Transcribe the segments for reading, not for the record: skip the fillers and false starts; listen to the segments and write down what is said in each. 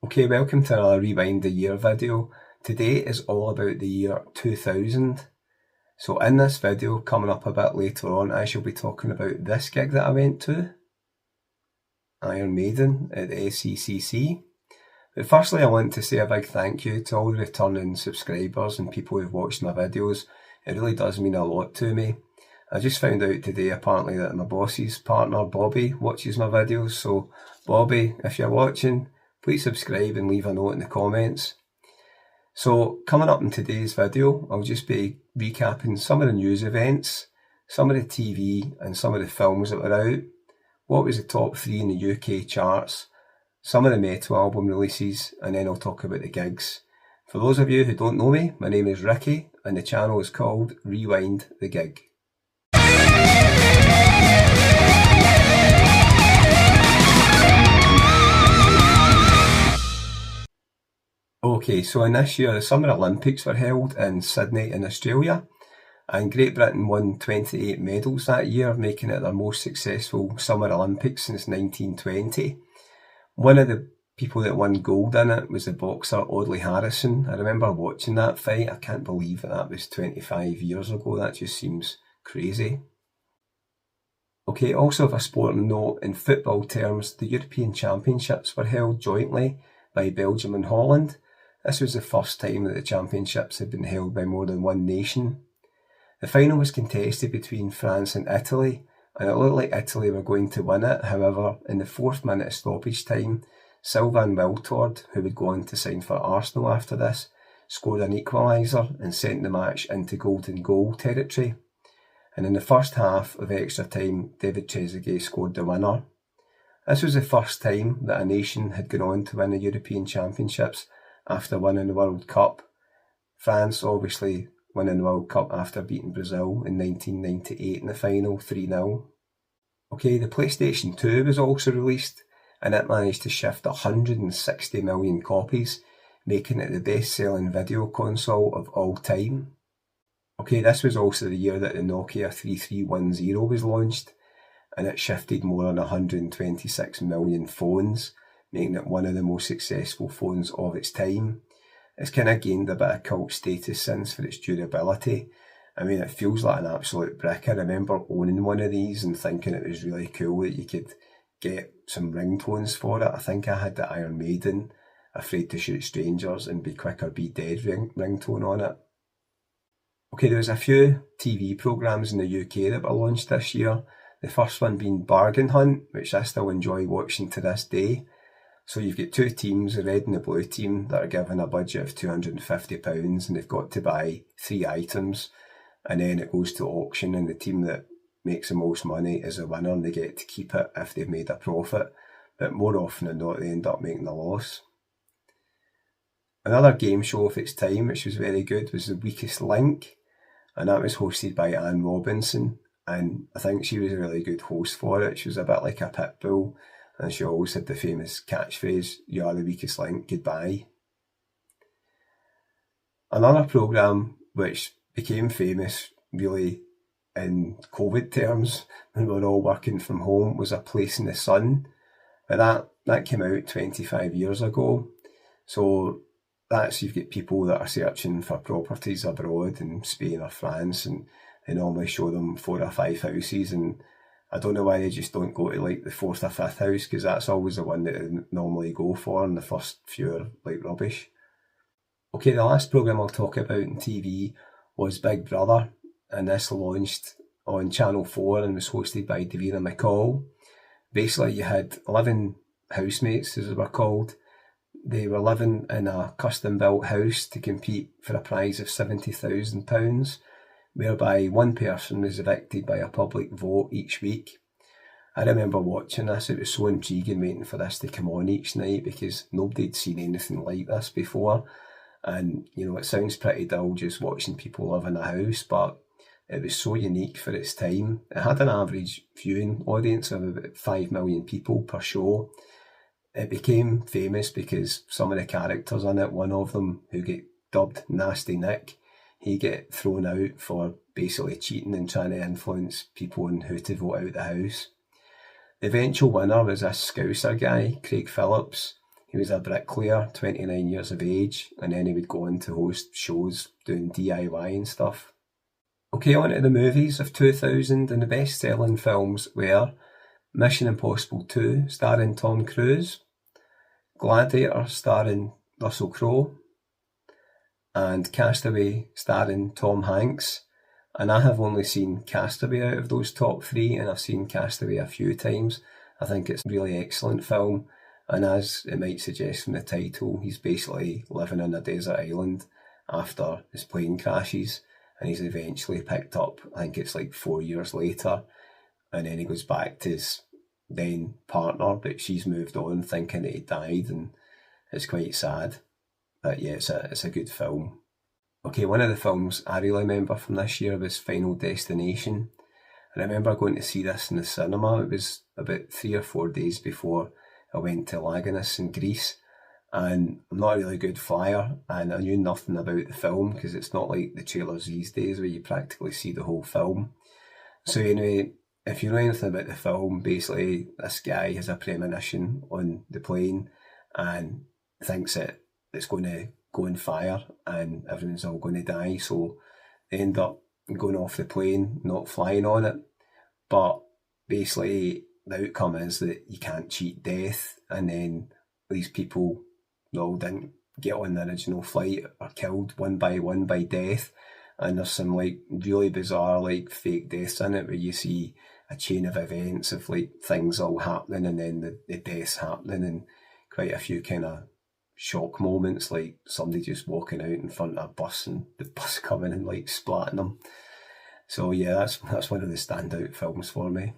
Okay, welcome to another Rewind the Year video. Today is all about the year 2000. So in this video, coming up a bit later on, I shall be talking about this gig that I went to, Iron Maiden at the SCCC. But firstly, I want to say a big thank you to all the returning subscribers and people who've watched my videos. It really does mean a lot to me. I just found out today apparently that my boss's partner, Bobby, watches my videos. So Bobby, if you're watching, please subscribe and leave a note in the comments. So coming up in today's video, I'll just be recapping some of the news events, some of the TV and some of the films that were out, what was the top 3 in the UK charts, some of the metal album releases, and then I'll talk about the gigs. For those of you who don't know me, my name is Ricky and the channel is called Rewind the Gig. Okay, so in this year, the Summer Olympics were held in Sydney in Australia, and Great Britain won 28 medals that year, making it their most successful Summer Olympics since 1920. One of the people that won gold in it was the boxer Audley Harrison. I remember watching that fight. I can't believe that was 25 years ago. That just seems crazy. Okay, also of a sporting note, in football terms, the European Championships were held jointly by Belgium and Holland. This was the first time that the championships had been held by more than one nation. The final was contested between France and Italy, and it looked like Italy were going to win it. However, in the 4th minute of stoppage time, Sylvain Wiltord, who would go on to sign for Arsenal after this, scored an equaliser and sent the match into golden goal territory. And in the first half of extra time, David Trezeguet scored the winner. This was the first time that a nation had gone on to win the European Championships after winning the World Cup. France obviously winning the World Cup after beating Brazil in 1998 in the final 3-0. Okay, the PlayStation 2 was also released and it managed to shift 160 million copies, making it the best-selling video console of all time. Okay, this was also the year that the Nokia 3310 was launched, and it shifted more than 126 million phones, making it one of the most successful phones of its time. It's kind of gained a bit of cult status since for its durability. I mean, it feels like an absolute brick. I remember owning one of these and thinking it was really cool that you could get some ringtones for it. I think I had the Iron Maiden, Afraid to Shoot Strangers and Be Quick or Be Dead ringtone on it. Okay, there was a few TV programmes in the UK that were launched this year. The first one being Bargain Hunt, which I still enjoy watching to this day. So you've got two teams, the red and the blue team, that are given a budget of £250 and they've got to buy 3 items, and then it goes to auction and the team that makes the most money is the winner and they get to keep it if they've made a profit. But more often than not, they end up making a loss. Another game show of its time, which was very good, was The Weakest Link, and that was hosted by Anne Robinson. And I think she was a really good host for it. She was a bit like a pit bull, and she always had the famous catchphrase, "You are the weakest link, goodbye." Another programme which became famous really in COVID terms when we were all working from home was A Place in the Sun. But that came out 25 years ago. So that's, you've got people that are searching for properties abroad in Spain or France, and they normally show them 4 or 5 houses, and I don't know why they just don't go to like the 4th or 5th house, because that's always the one that they normally go for, and the first few are like rubbish. Okay, the last programme I'll talk about on TV was Big Brother, and this launched on Channel 4 and was hosted by Davina McCall. Basically, you had 11 housemates, as they were called. They were living in a custom-built house to compete for a prize of £70,000. Whereby one person was evicted by a public vote each week. I remember watching this, it was so intriguing waiting for this to come on each night because nobody'd seen anything like this before. And, you know, it sounds pretty dull just watching people live in a house, but it was so unique for its time. It had an average viewing audience of about 5 million people per show. It became famous because some of the characters in it, one of them who get dubbed Nasty Nick, he get thrown out for basically cheating and trying to influence people on who to vote out the house. The eventual winner was a Scouser guy, Craig Phillips. He was a bricklayer, 29 years of age, and then he would go on to host shows doing DIY and stuff. Okay, on to the movies of 2000, and the best-selling films were Mission Impossible 2, starring Tom Cruise, Gladiator, starring Russell Crowe, and Castaway, starring Tom Hanks. And I have only seen Castaway out of those top three, and I've seen Castaway a few times. I think it's a really excellent film, and as it might suggest from the title, he's basically living on a desert island after his plane crashes, and he's eventually picked up, I think it's like 4 years later, and then he goes back to his then partner, but she's moved on thinking that he died, and it's quite sad. But yeah, it's a good film. Okay, one of the films I really remember from this year was Final Destination. I remember going to see this in the cinema. It was about 3 or 4 days before I went to Laganis in Greece, and I'm not a really good flyer, and I knew nothing about the film because it's not like the trailers these days where you practically see the whole film. So anyway, if you know anything about the film, basically this guy has a premonition on the plane and thinks that it's going to go on fire and everyone's all going to die, so they end up going off the plane, not flying on it. But basically the outcome is that you can't cheat death, and then these people that all didn't get on the original flight are killed one by death. And there's some like really bizarre like fake deaths in it where you see a chain of events of like things all happening and then the deaths happening, and quite a few kind of shock moments, like somebody just walking out in front of a bus and the bus coming and like splatting them. So yeah, that's one of the standout films for me.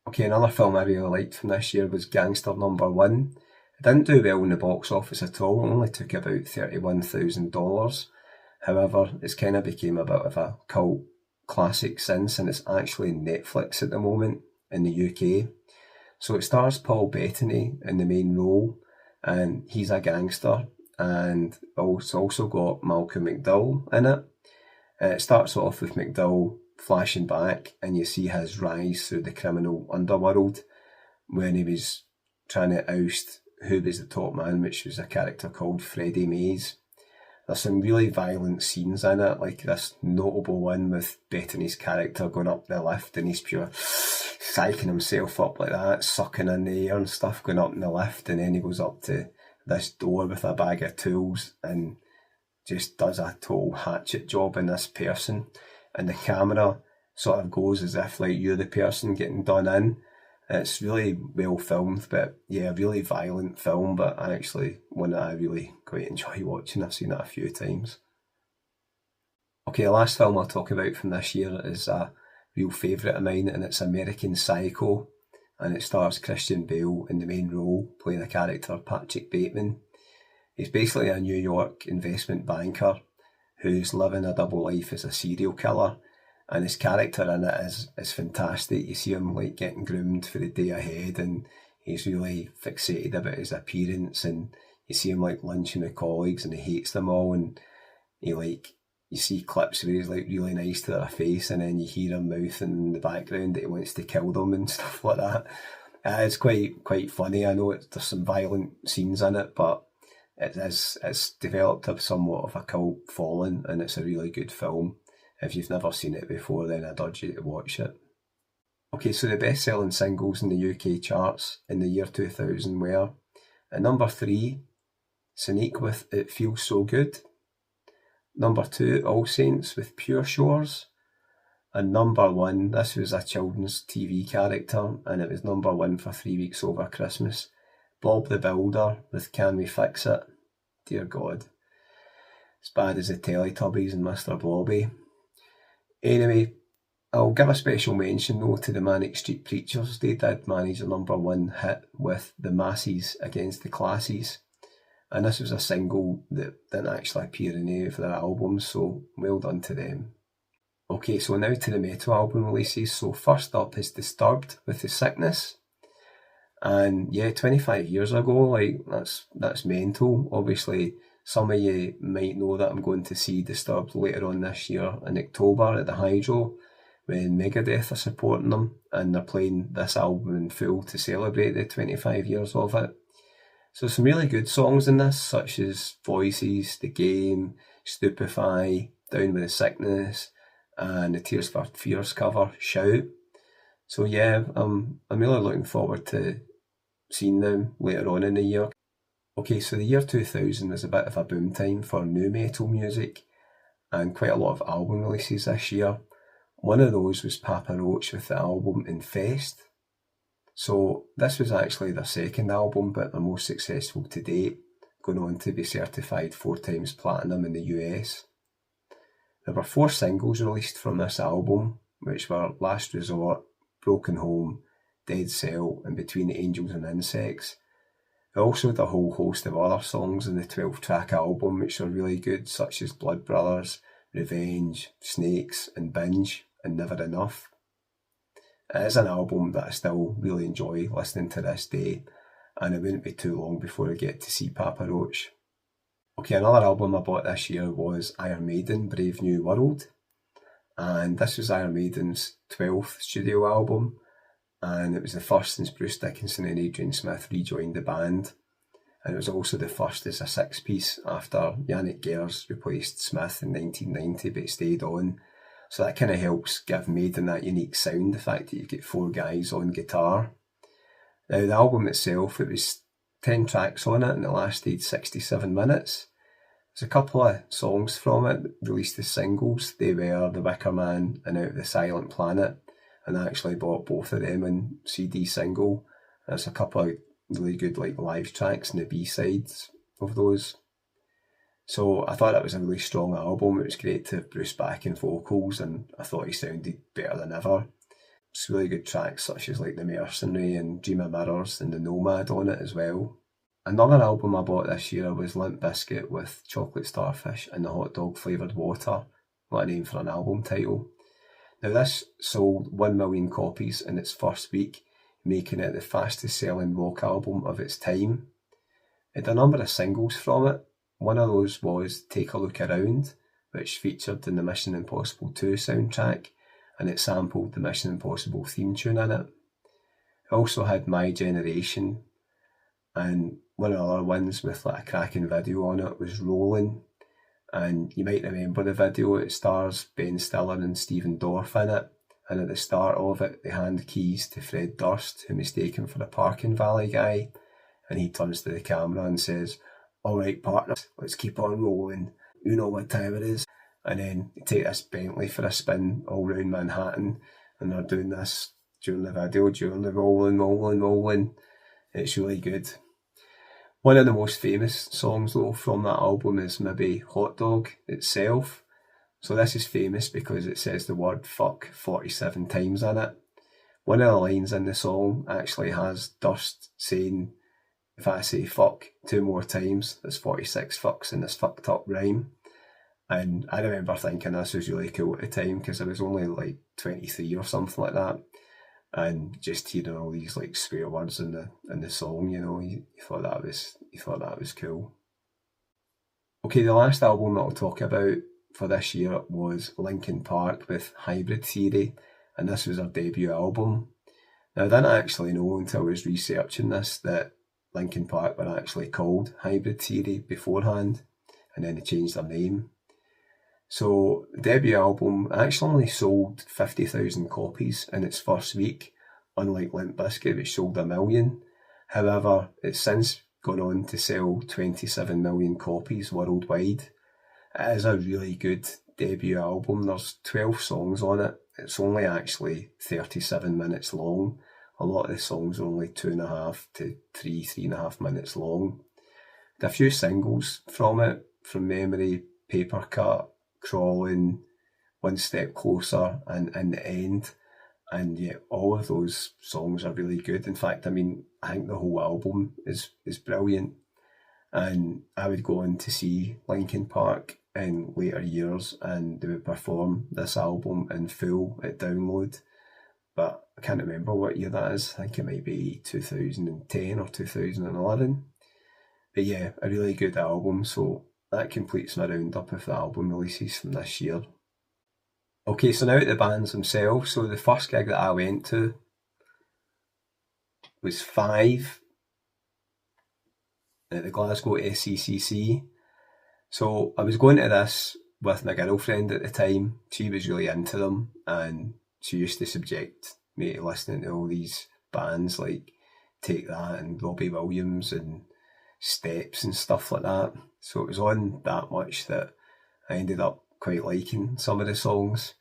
Okay, another film I really liked from this year was Gangster Number One. It didn't do well in the box office at all, it only took about $31,000. However, it's kind of became a bit of a cult classic since, and it's actually on Netflix at the moment in the UK. So it stars Paul Bettany in the main role, and he's a gangster, and it's also got Malcolm McDowell in it. And it starts off with McDowell flashing back, and you see his rise through the criminal underworld when he was trying to oust who was the top man, which was a character called Freddie Mays. There's some really violent scenes in it, like this notable one with Bettany's character going up the lift and he's pure psyching himself up like that, sucking in the air and stuff, going up in the lift, and then he goes up to this door with a bag of tools and just does a total hatchet job in this person, and the camera sort of goes as if like you're the person getting done in. It's really well filmed, but yeah, a really violent film, but actually one that I really quite enjoy watching. I've seen it a few times. Okay, the last film I'll talk about from this year is a real favourite of mine, and it's American Psycho, and it stars Christian Bale in the main role, playing a character, Patrick Bateman. He's basically a New York investment banker who's living a double life as a serial killer, and his character in it is fantastic. You see him like getting groomed for the day ahead, and he's really fixated about his appearance, and you see him like lunching with colleagues and he hates them all, and you see clips where he's like really nice to their face, and then you hear him mouthing in the background that he wants to kill them and stuff like that. It's quite funny. I know there's some violent scenes in it, but it's developed a somewhat of a cult following, and it's a really good film. If you've never seen it before, then I'd urge you to watch it. Okay, so the best-selling singles in the UK charts in the year 2000 were at number 3, Sonique with It Feels So Good. Number 2, All Saints with Pure Shores. And number 1, this was a children's TV character, and it was number 1 for 3 weeks over Christmas, Bob the Builder with Can We Fix It? Dear God. As bad as the Teletubbies and Mr. Blobby. Anyway, I'll give a special mention though to the Manic Street Preachers. They did manage a number 1 hit with The Masses Against the Classes. And this was a single that didn't actually appear in any of their albums, so well done to them. Okay, so now to the metal album releases. So first up is Disturbed with The Sickness. And yeah, 25 years ago, like that's mental. Obviously, some of you might know that I'm going to see Disturbed later on this year in October at the Hydro when Megadeth are supporting them, and they're playing this album in full to celebrate the 25 years of it. So some really good songs in this, such as Voices, The Game, Stupefy, Down with the Sickness, and the Tears for Fears cover, Shout. So yeah, I'm really looking forward to seeing them later on in the year. Okay, so the year 2000 was a bit of a boom time for nu metal music, and quite a lot of album releases this year. One of those was Papa Roach with the album Infest. So this was actually their second album, but their most successful to date, going on to be certified 4 times platinum in the US. There were 4 singles released from this album, which were Last Resort, Broken Home, Dead Cell, and Between the Angels and Insects. They also had a whole host of other songs in the 12-track album, which are really good, such as Blood Brothers, Revenge, Snakes, and Binge, and Never Enough. It is an album that I still really enjoy listening to this day, and it wouldn't be too long before I get to see Papa Roach. Okay, another album I bought this year was Iron Maiden, Brave New World, and this was Iron Maiden's 12th studio album, and it was the first since Bruce Dickinson and Adrian Smith rejoined the band, and it was also the first as a 6-piece after Yannick Gers replaced Smith in 1990 but stayed on. So that kind of helps give Maiden that unique sound, the fact that you've got 4 guys on guitar. Now the album itself, it was 10 tracks on it and it lasted 67 minutes. There's a couple of songs from it released as singles. They were The Wicker Man and Out of the Silent Planet, and I actually bought both of them in CD single. There's a couple of really good live tracks in the B-sides of those. So I thought that was a really strong album. It was great to have Bruce back in vocals, and I thought he sounded better than ever. It's really good tracks such as The Mercenary and Dream of Mirrors and The Nomad on it as well. Another album I bought this year was Limp Bizkit with Chocolate Starfish and the Hot Dog Flavoured Water. What a name for an album title. Now this sold 1 million copies in its first week, making it the fastest selling rock album of its time. It had a number of singles from it. One of those was Take a Look Around, which featured in the Mission Impossible 2 soundtrack, and it sampled the Mission Impossible theme tune in it. It also had My Generation, and one of the other ones with a cracking video on it was Rollin', and you might remember the video. It stars Ben Stiller and Stephen Dorff in it, and at the start of it they hand keys to Fred Durst, who mistake him for a parking valet guy, and he turns to the camera and says, "Alright partner, let's keep on rolling, you know what time it is." And then they take this Bentley for a spin all round Manhattan, and they're doing this during the video, during the rolling. It's really good. One of the most famous songs though from that album is maybe Hot Dog itself. So this is famous because it says the word fuck 47 times in it. One of the lines in the song actually has Durst saying, "If I say fuck 2 more times, there's 46 fucks in this fucked up rhyme." And I remember thinking this was really cool at the time because I was only 23 or something like that. And just hearing all these swear words in the song, you thought that was cool. Okay, the last album that I'll talk about for this year was Linkin Park with Hybrid Theory, and this was their debut album. Now I didn't actually know until I was researching this that Linkin Park were actually called Hybrid Theory beforehand, and then they changed their name. So the debut album actually only sold 50,000 copies in its first week, unlike Limp Bizkit, which sold 1 million. However, it's since gone on to sell 27 million copies worldwide. It is a really good debut album. There's 12 songs on it. It's only actually 37 minutes long. A lot of the songs are only 2.5 to 3.5 minutes long. There are a few singles from it, from memory, Paper Cut, Crawling, One Step Closer, and In the End. And yeah, all of those songs are really good. In fact, I think the whole album is brilliant. And I would go on to see Linkin Park in later years, and they would perform this album in full at Download. But I can't remember what year that is. I think it might be 2010 or 2011. But yeah, a really good album. So that completes my roundup of the album releases from this year. Okay, so now at the bands themselves. So the first gig that I went to was Five. at the Glasgow SCCC. So I was going to this with my girlfriend at the time. She was really into them, and she used to subject me to listening to all these bands like Take That and Robbie Williams and Steps and stuff like that. So it was on that much that I ended up quite liking some of the songs.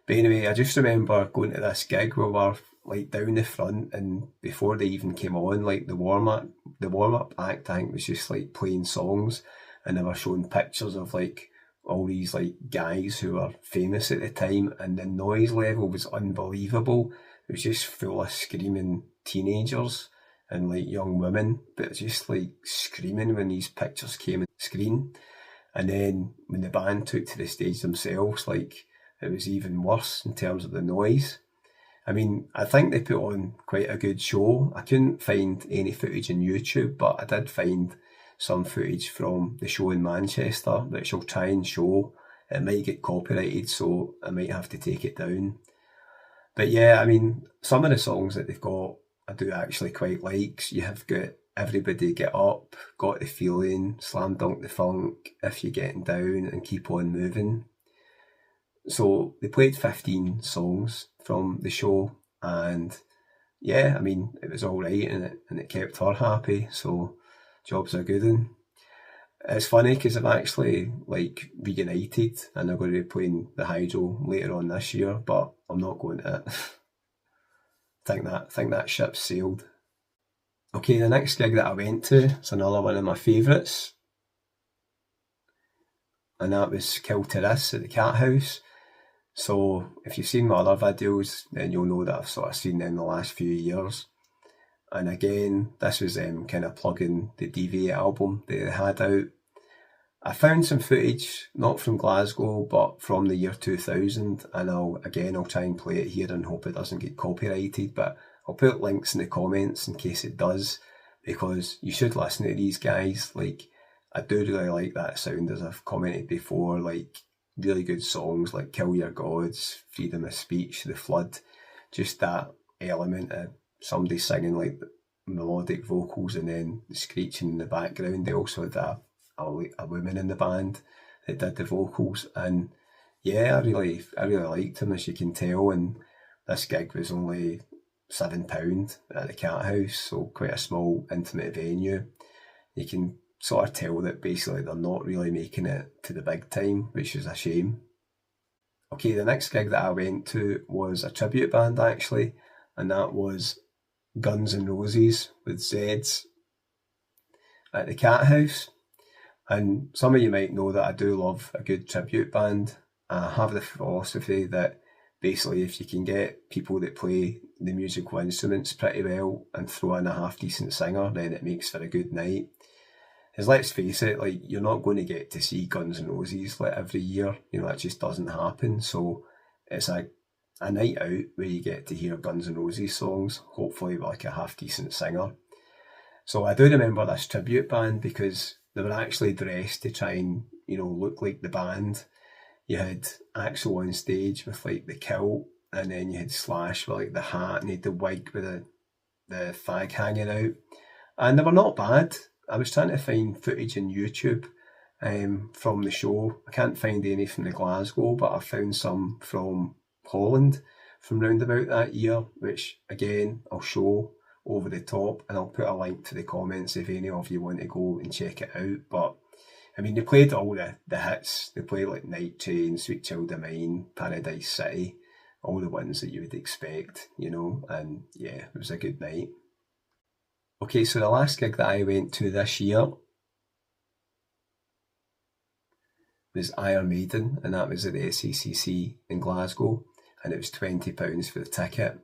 But anyway, I just remember going to this gig where we were like down the front, and before they even came on, like the warm up act, I think, was just like playing songs, and they were showing pictures of like all these like guys who were famous at the time, and the noise level was unbelievable. It was just full of screaming teenagers and like young women, but just like screaming when these pictures came on screen. And then when the band took to the stage themselves, like it was even worse in terms of the noise. I mean, I think they put on quite a good show. I couldn't find any footage on YouTube, but I did find some footage from the show in Manchester, which I'll try and show. It might get copyrighted, so I might have to take it down. But yeah, I mean, some of the songs that they've got, I do actually quite like. So you have got Everybody Get Up, Got the Feeling, Slam Dunk the Funk, If You're Getting Down, and Keep On Moving. So they played 15 songs from the show, and yeah, I mean, it was all right, and it kept her happy, so job's a good one. It's funny because I've actually like reunited, and I'm going to be playing the Hydro later on this year, but I'm not going to it. think that ship's sailed. Okay, the next gig that I went to is another one of my favourites, and that was Culture at the Cat House. So if you've seen my other videos, then you'll know that I've sort of seen them the last few years. And again, this was them kind of plugging the DV album that they had out. I found some footage, not from Glasgow, but from the year 2000, and I'll try and play it here and hope it doesn't get copyrighted, but I'll put links in the comments in case it does, because you should listen to these guys. Like, I do really like that sound, as I've commented before, like, really good songs like Kill Your Gods, Freedom of Speech, The Flood, just that element of somebody singing like melodic vocals and then the screeching in the background. They also had a woman in the band that did the vocals, and yeah, I really liked him, as you can tell. And this gig was only £7 at the Cat House, so quite a small intimate venue. You can sort of tell that basically they're not really making it to the big time, which is a shame. Okay, the next gig that I went to was a tribute band actually, and that was Guns N' Roses with Zeds at the Cat House. And some of you might know that I do love a good tribute band. I have the philosophy that basically if you can get people that play the musical instruments pretty well and throw in a half decent singer, then it makes for a good night. Because let's face it, like, you're not going to get to see Guns N' Roses like every year. You know, that just doesn't happen. So it's a night out where you get to hear Guns N' Roses songs, hopefully with like a half decent singer. So I do remember this tribute band because they were actually dressed to try and, you know, look like the band. You had Axl on stage with like the kilt, and then you had Slash with like the hat, and he had the wig with the fag hanging out. And they were not bad. I was trying to find footage on YouTube from the show. I can't find any from the Glasgow, but I found some from Holland from round about that year, which again I'll show over the top, and I'll put a link to the comments if any of you want to go and check it out. But I mean, they played all the hits. They played like Night Train, Sweet Child of Mine, Paradise City, all the ones that you would expect, you know, and yeah, it was a good night. Okay, so the last gig that I went to this year was Iron Maiden, and that was at the SCCC in Glasgow, and it was £20 for the ticket,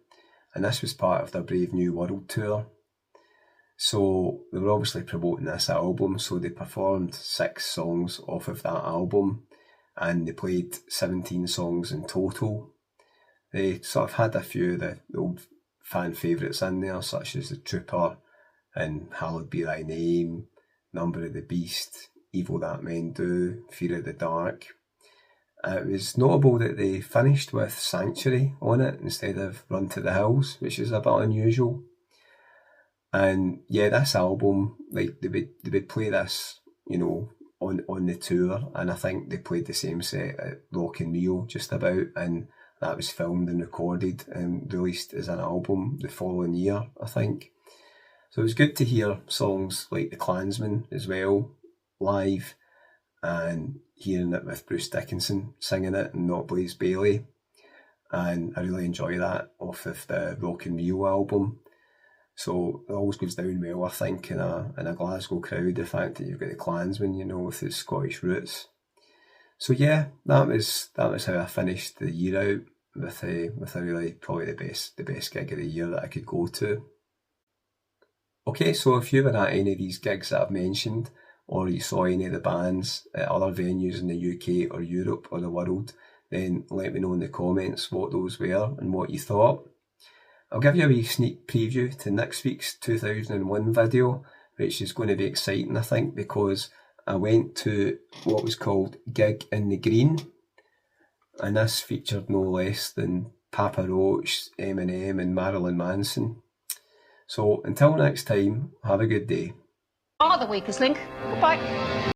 and this was part of their Brave New World tour. So they were obviously promoting this album, so they performed 6 songs off of that album, and they played 17 songs in total. They sort of had a few of the old fan favourites in there, such as The Trooper and Hallowed Be Thy Name, Number of the Beast, Evil That Men Do, Fear of the Dark. It was notable that they finished with Sanctuary on it instead of Run to the Hills, which is a bit unusual. And yeah, this album, like they would play this, on the tour, and I think they played the same set at Rock in Rio just about, and that was filmed and recorded and released as an album the following year, I think. So it was good to hear songs like The Klansman as well, live, and hearing it with Bruce Dickinson singing it and not Blaze Bayley. And I really enjoy that off of the Rock and Rio album. So it always goes down well, I think, in a Glasgow crowd, the fact that you've got the Klansman, with his Scottish roots. So yeah, that was how I finished the year out with a really probably the best gig of the year that I could go to. Okay, so if you were at any of these gigs that I've mentioned, or you saw any of the bands at other venues in the UK or Europe or the world, then let me know in the comments what those were and what you thought. I'll give you a wee sneak preview to next week's 2001 video, which is going to be exciting, I think, because I went to what was called Gig in the Green, and this featured no less than Papa Roach, Eminem, and Marilyn Manson. So until next time, have a good day. Are the weakest link. Goodbye.